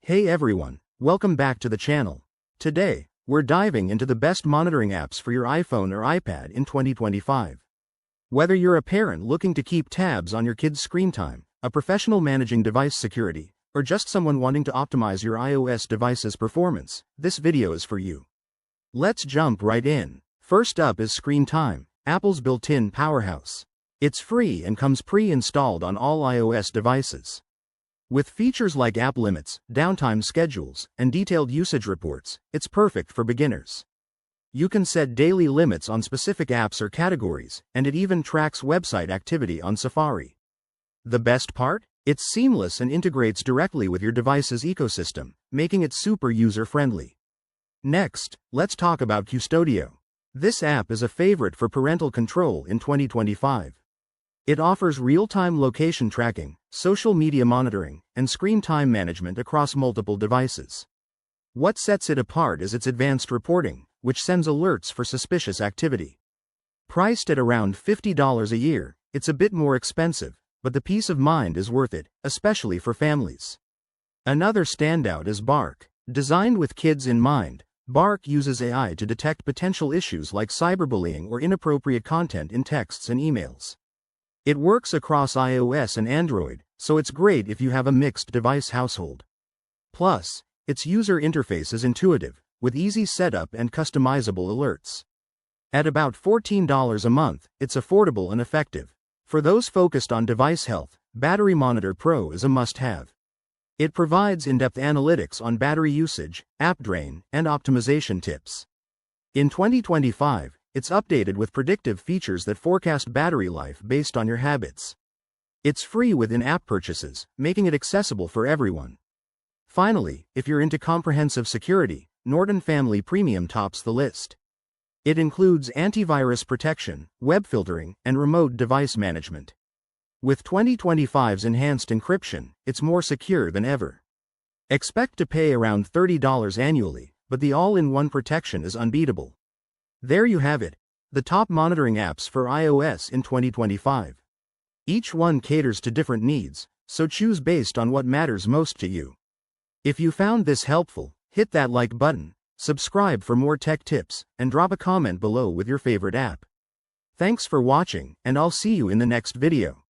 Hey everyone, welcome back to the channel. Today, we're diving into the best monitoring apps for your iPhone or iPad in 2025. Whether you're a parent looking to keep tabs on your kids' screen time, a professional managing device security, or just someone wanting to optimize your iOS device's performance, this video is for you. Let's jump right in. First up is Screen Time, Apple's built-in powerhouse. It's free and comes pre-installed on all iOS devices. With features like app limits, downtime schedules, and detailed usage reports, it's perfect for beginners. You can set daily limits on specific apps or categories, and it even tracks website activity on Safari. The best part? It's seamless and integrates directly with your device's ecosystem, making it super user-friendly. Next, let's talk about Qustodio. This app is a favorite for parental control in 2025. It offers real-time location tracking, social media monitoring, and screen time management across multiple devices. What sets it apart is its advanced reporting, which sends alerts for suspicious activity. Priced at around $50 a year, it's a bit more expensive, but the peace of mind is worth it, especially for families. Another standout is Bark. Designed with kids in mind, Bark uses AI to detect potential issues like cyberbullying or inappropriate content in texts and emails. It works across iOS and Android, so it's great if you have a mixed device household. Plus, its user interface is intuitive, with easy setup and customizable alerts. At about $14 a month, it's affordable and effective. For those focused on device health, Battery Monitor Pro is a must-have. It provides in-depth analytics on battery usage, app drain, and optimization tips. In 2025, it's updated with predictive features that forecast battery life based on your habits. It's free with in-app purchases, making it accessible for everyone. Finally, if you're into comprehensive security, Norton Family Premium tops the list. It includes antivirus protection, web filtering, and remote device management. With 2025's enhanced encryption, it's more secure than ever. Expect to pay around $30 annually, but the all-in-one protection is unbeatable. There you have it, the top monitoring apps for iOS in 2025. Each one caters to different needs, so choose based on what matters most to you. If you found this helpful, hit that like button, subscribe for more tech tips, and drop a comment below with your favorite app. Thanks for watching, and I'll see you in the next video.